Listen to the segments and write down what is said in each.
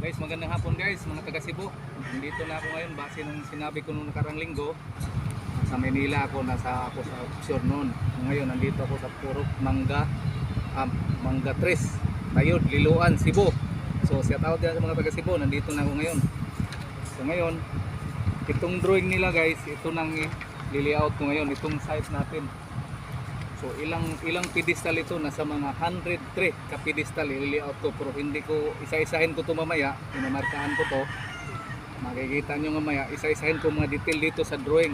Guys, magandang hapon guys, mga taga Cebu. Nandito na ako ngayon base nung sinabi ko nung nakarang linggo. Sa Manila ako, nasa ako sa offshore noon. Ngayon nandito ako sa Purok Mangga, Mangga Tres, Tayod, Liloan, Cebu. So shout out din sa mga taga Cebu, nandito na ako ngayon. So ngayon, itong drawing nila guys, ito nang li-layout ko ngayon, itong site natin. So ilang pedestal ito, nasa mga 103 ka pedestal i-layout ko, pero hindi ko isa-isahin ko to mamaya, pinamarkahan ko to. Makikita nyo mamaya, isa-isahin ko mga detail dito sa drawing.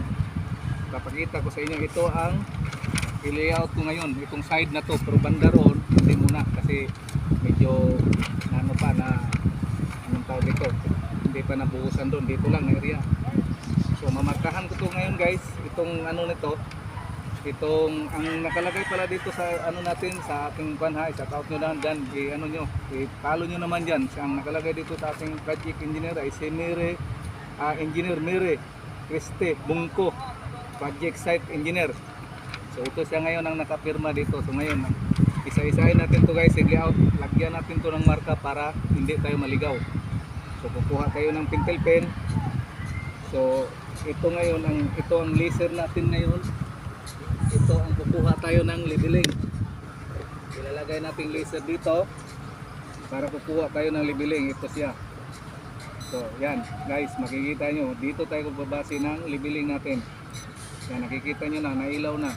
Papakita ko sa inyo, ito ang i-layout ko ngayon, itong side na to, pero banda roon, hindi muna kasi medyo ano pa na, anong tawag dito, hindi pa nabuhusan doon, dito lang na area. So mamarkahan ko to ngayon guys, itong ano nito, itong ang nakalagay pala dito sa ano natin sa ating panha, shout out nyo lang dyan, ano nyo, follow nyo naman dyan. Ang nakalagay dito sa ating project engineer ay si Mire, engineer Mire Criste Bungko, project site engineer. So ito siya ngayon ang nakapirma dito. So ngayon isa-isahin natin to guys, i-layout, lagyan natin to ng marka para hindi tayo maligaw. So kukuha tayo ng pentel pen. So ito ngayon ito ang laser natin ngayon. Ito ang kukuha tayo ng leveling. Ilalagay natin laser dito para kukuha tayo ng leveling. Ito siya. So yan guys, makikita nyo dito tayo babase ng leveling natin. Yan, nakikita nyo na, nailaw na.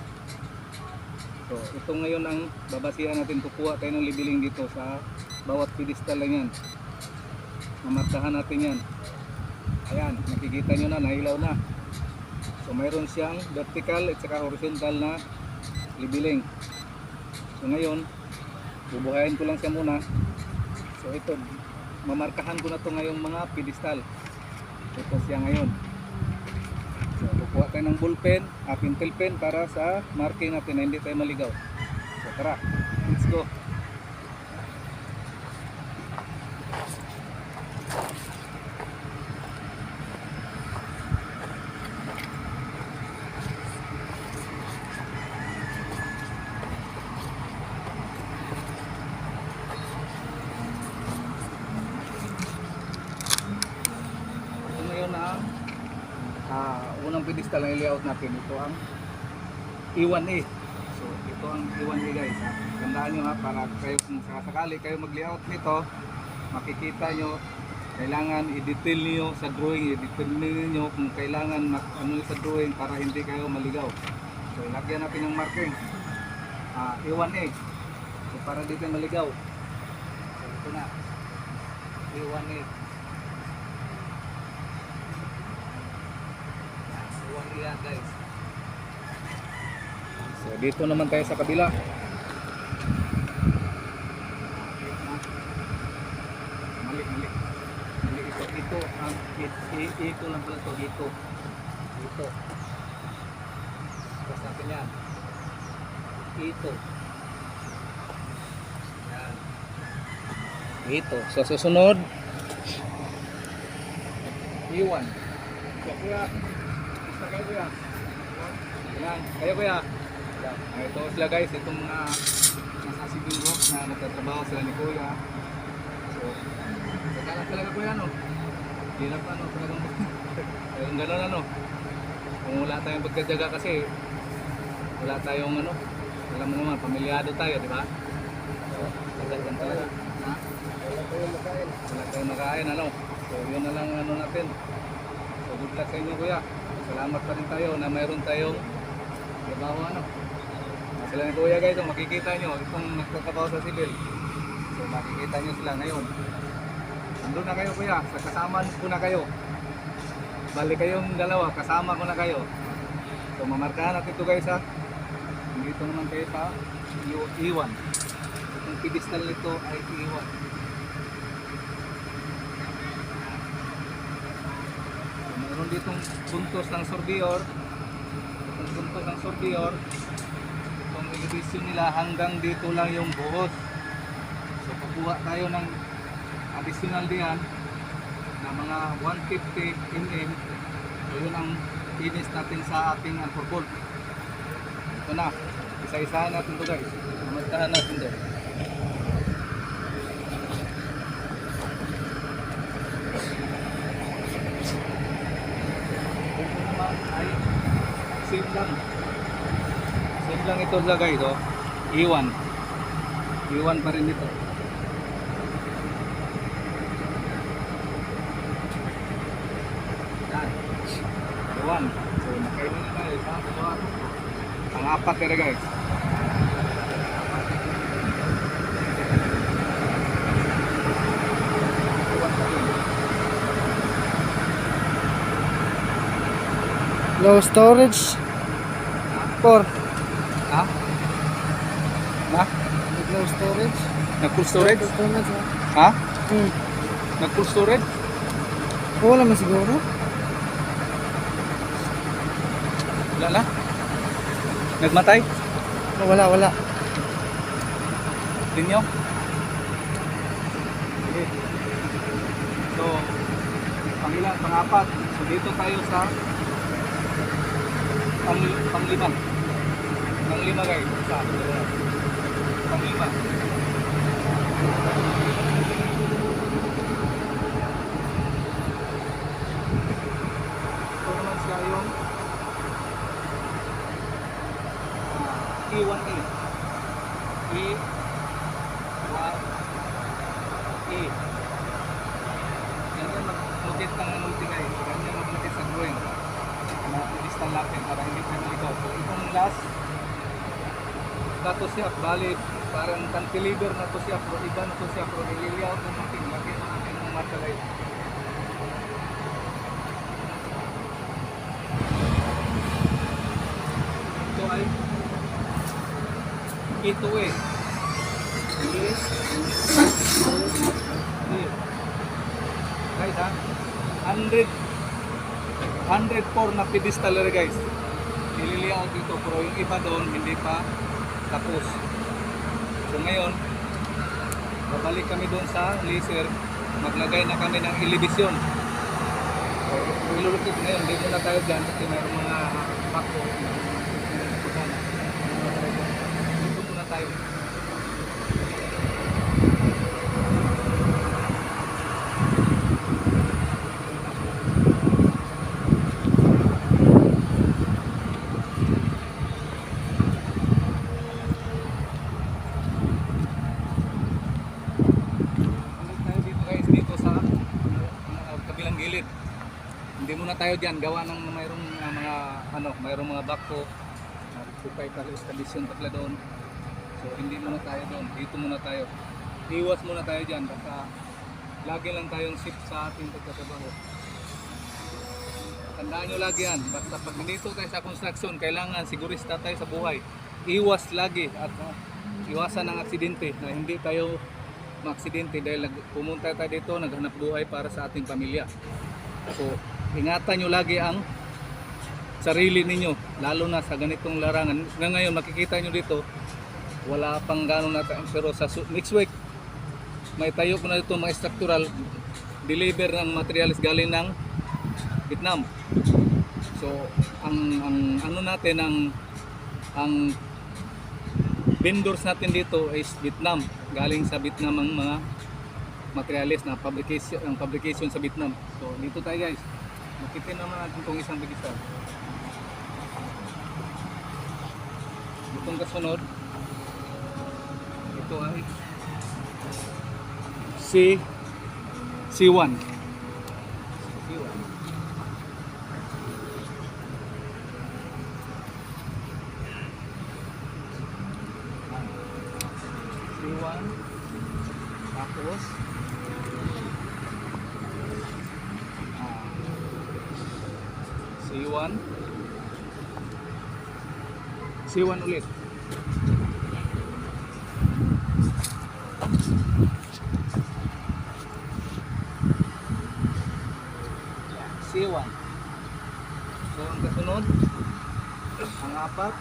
So ito ngayon ang babasihan natin, kukuha tayo ng leveling dito sa bawat pedestal lang yan. Mamarkahan natin yan. Ayan, nakikita nyo na, nailaw na. So mayroon siyang vertical at saka horizontal na leveling. So ngayon, bubuhayin ko lang siya muna. So ito, mamarkahan ko na to ngayong mga pedestal. Ito siya ngayon. So kukuha tayo ng ballpen, pentel pen para sa marking natin na hindi tayo maligaw. So tara, let's go. Unang pedestal na i-layout natin, ito ang E1A. So ito ang E1A guys ha. Tandaan nyo ha, para kayo kung sakasakali kayo mag-layout nito, makikita nyo, kailangan i-detail nyo sa drawing, i-detail nyo kung kailangan ano sa drawing para hindi kayo maligaw. So ilagyan natin ng marking E1A, so para hindi kayo maligaw. So ito na E1A. Yan guys. So dito naman tayo sa kabila. Mali ito ang ito lang pala to dito. Tapos natin yan. Ito. Yan. Ito. So susunod E1. So kuya, kayo kuya. Yan, kayo kuya. Ito sila guys, itong mga nasa civil work na nagtatrabaho sila ni kuya. So, sakalat talaga kuya no. Hirap ano, talagang yung gano'n ano. Kung wala tayong pagkadyaga kasi wala tayong ano, alam mo naman, pamilyado tayo, di ba? So, talagang talaga. Ha? Wala tayong makain, ano. So, yun na lang ano natin. So, good luck sa inyo kuya. Salamat pa rin tayo na mayroon tayong trabaho ano. Sila ni kuya guys, makikita nyo itong nagtatrabaho sa civil. So makikita nyo sila ngayon. Nandun na kayo kuya, kasama ko na kayo. Balik kayong dalawa, kasama ko na kayo. So mamarkahan natin ito guys ha. Dito naman kayo pa E1. Itong pedestal nito ay E1. Meron ditong puntos ng sorbior. Itong puntos ng sorbior, itong elevation nila hanggang dito lang yung buhos. So kukuha tayo ng additional diyan na mga 150 mm. So yun ang finish natin sa ating unfold. Ito na, isa-isahan natin to guys. Mamarkahan natin to. Same lang. Same lang ito sa guys, oh. Iwan. Iwan pa rin ito. Yan. Iwan. So, nakailan na tayo. Isa, dalawa. Ang apat na guys. Low storage. 4. Ha? Ha? Low storage. Nag-full storage? Low storage. Ha? Hmm. Nag-full storage? Wala man siguro. Wala na? Nagmatay? Oh, wala. Dinyo? Okay. So, pangilan, pangapat. So, dito tayo sa panglima. Panglima guys. Isa, dalawa. Panglima. Ito naman siya yung E1A. E1A. Yan yung maglukit ng multi guys. Yan yung maglukit sa drawing. Distal natin para hindi tayo maligaw. So itong last na to siya, bali parang cantilever na to siya, pero iba na to siya, pero nililiyaw na natin, lagyan na natin ng marka guys. Ito ay ito eh. Guys ha, 104 na pedestal guys. Nililiyaw dito, pero yung iba doon hindi pa tapos. So ngayon, babalik kami doon sa laser, maglagay na kami ng elevation. So, ilulukit ngayon, dito na tayo dyan kasi mayroong mga bako. Dito muna tayo. Hindi muna tayo diyan, gawa ng mayroong mayroong mga bako na kupay pa establishment pa doon. So hindi muna tayo doon, dito muna tayo. Iwas muna tayo diyan basta lagi lang tayong safe sa ating pagtatrabaho. Tandaan nyo lagi yan, basta pag dito tayo sa construction, kailangan sigurista tayo sa buhay. Iwas lagi at iwasan ng aksidente na hindi tayo maaksidente dahil pumunta tayo dito, naghanap buhay para sa ating pamilya. So, ingatan nyo lagi ang sarili ninyo, lalo na sa ganitong larangan. Ngayon, makikita nyo dito, wala pang gano'n natin. Pero sa next week, may tayo ko na dito mga structural, deliver ng materials galing ng Vietnam. So, ang ano natin, ang vendors natin dito is Vietnam. Galing sa Vietnam ang mga materials na fabrication sa Vietnam. So dito tayo guys, makita naman natin itong isang pedestal. Itong kasunod, ito ay C1. C1 tapos C1 ulit. C1. So ang kasunod, ang apat,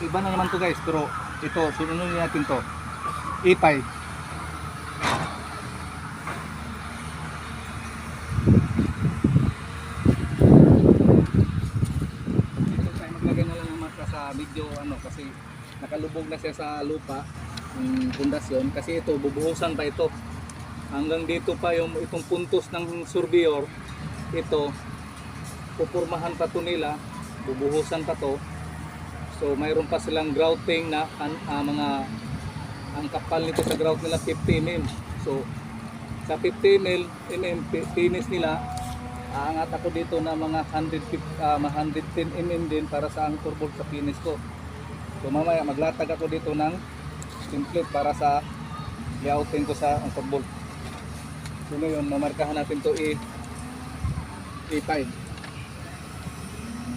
iba na naman to guys, pero ito, sunod natin to. E5. Video kasi nakalubog na siya sa lupa ng pundasyon kasi ito bubuhusan pa ito hanggang dito pa yung itong puntos ng surveyor ito pupurmahan pa to nila, bubuhusan pa to. So mayroon pa silang grouting na mga ang kapal nito sa grout nila 50 mm. So sa 50 mm finish nila, aangat ako dito na mga 110 mm din para sa anchor bolt sa finish ko. So mamaya maglatag ako dito ng template para sa layoutin ko sa anchor bolt. So ngayon mamarkahan natin to A5.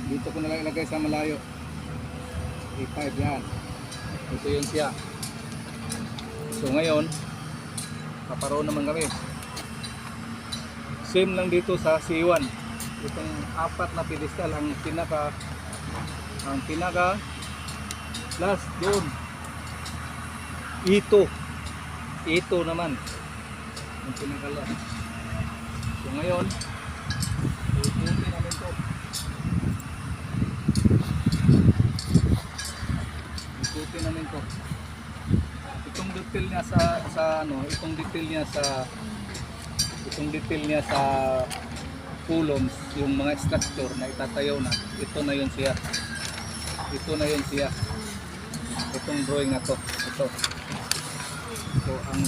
Dito ko na lang ilagay sa malayo. A5 yan. Ito yun siya. So ngayon, paparoon naman kami. Same lang dito sa C1. Itong apat na pedestal ang pinaka last doon. Ito naman ang pinaka last. So ngayon, ikutin namin to. Ikutin namin to. Itong detail niya sa columns, yung mga structure na itatayo na, ito na yun siya. Itong drawing na to, ito. So ang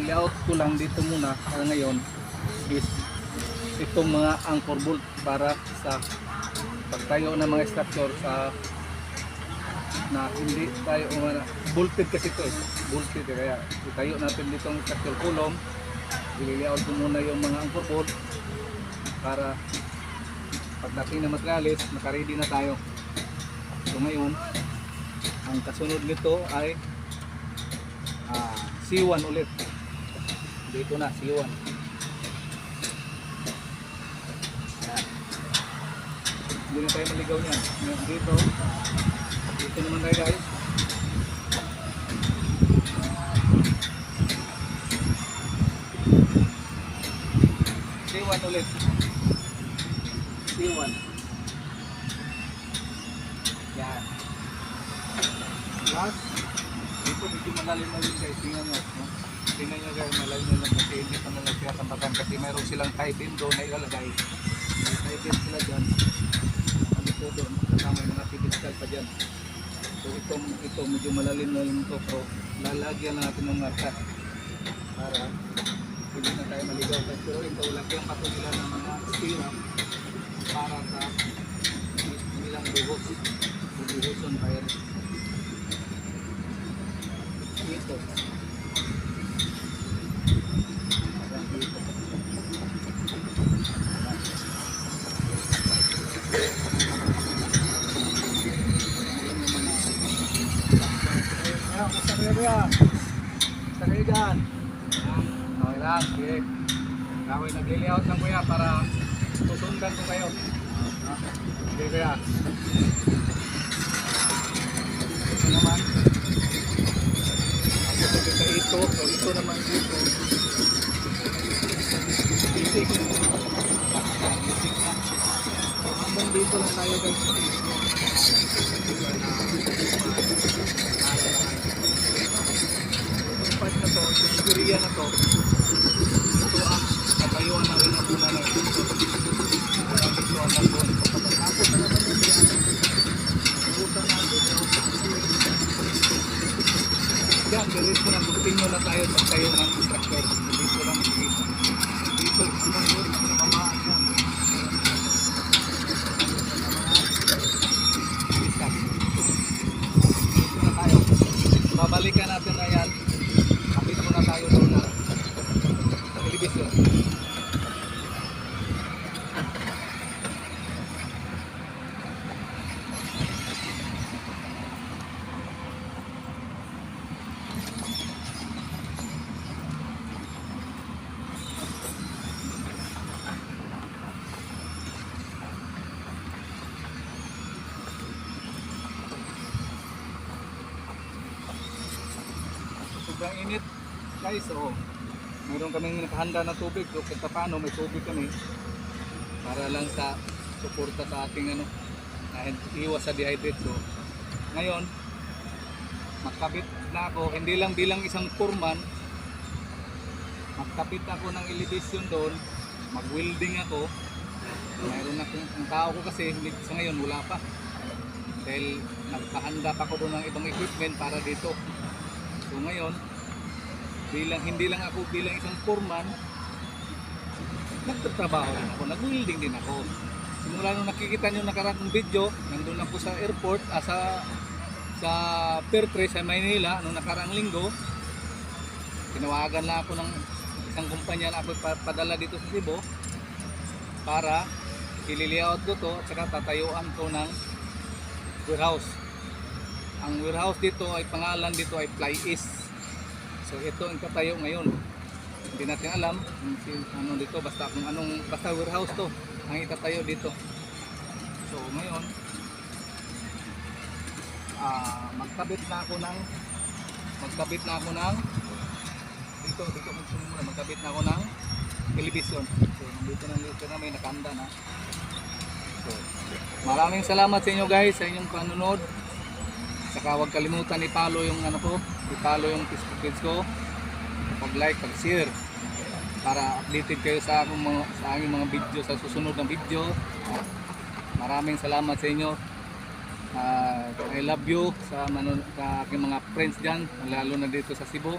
layout ko lang dito muna ngayon is itong mga anchor bolt para sa pagtayo ng mga structure sa na hindi tayo bolted kasi ito bolted kaya itayo natin ditong structure column. I-layout ko muna yung mga anchor bolt para pagdating na materialis naka-ready na tayo. So ngayon ang kasunod nito ay C1 ulit. Dito na C1. Hindi na tayo maligaw niyan. Dito naman tayo guys. C1 ulit. C1. Yan. Last. Dito medyo malalim guys. Tingnan nyo. No? Tingnan nyo guys. Malalim na lang kasi hindi pa nalang siya tambakan kasi mayroon silang tie-pin doon na ilalagay. May tie-pin sila dyan. Ano po doon. Kasama yung mga pedestal pa dyan. So ito medyo malalim ito. So lalagyan natin ng marka para hindi na tayo maligaw. Pero ito lagyan pa ito nila ng mga stirrup para sa nilang buhos. Buhuson pa yan. Ito. Basta kayo dyan. Okay lang, sige. Ako'y nag-layout lang kuya para susundan ko kayo. Sige kuya. Ito naman. Ako sabi sa ito. So ito naman dito. Isik. Isik na. Hanggang dito lang tayo guys. Part na to, yung Korea na to, ito ang katayuan na rin ang muna na ito. Ito ang nagawin. Pagkatapos na naman yung yan, butan natin. Yan, diretso na, continue na tayo magtayo ng structure. Dito lang, dito, anong yun, nakamaan yan. Dito na tayo. Babalikan natin na yan. Kapit muna tayo doon na sa television. Sobrang init guys, so meron kaming nakahanda na tubig, so kahit paano may tubig kami para lang sa suporta sa ating iwas sa dehydrate. So ngayon magkabit na ako, hindi lang bilang isang foreman, magkabit ako ng elevation doon, mag-welding ako mayroon na ang tao ko kasi sa ngayon wala pa. Dahil nagpahanda pa ko doon ng ibang equipment para dito. So ngayon, hindi lang ako bilang isang foreman, nagtatrabaho din ako, nag-welding din ako. Simula nung nakikita nyo nakarang video, nandun ako sa airport, sa Pier 3 sa Maynila, nung nakarang linggo, tinawagan na ako ng isang kumpanya na ako padala dito sa Cebu para ililiaut ko to at saka tatayuan ko ng warehouse. Ang warehouse dito ay pangalan dito ay Fly East. So ito ang tatayo ngayon. Hindi natin alam kung ano dito, basta warehouse to ang itatayo dito. So ngayon magkabit na ako ng magkabit na ako ng television. So dito na may nakanda na. So maraming salamat sa inyo guys sa inyong panonood. Saka huwag kalimutan i-follow yung i-follow yung Facebook page ko. Pag-like, pag-share para updated kayo sa aking mga video sa susunod na video. Maraming salamat sa inyo. I love you sa aking mga friends dyan, lalo na dito sa Cebu.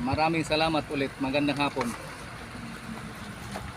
Maraming salamat ulit. Magandang hapon.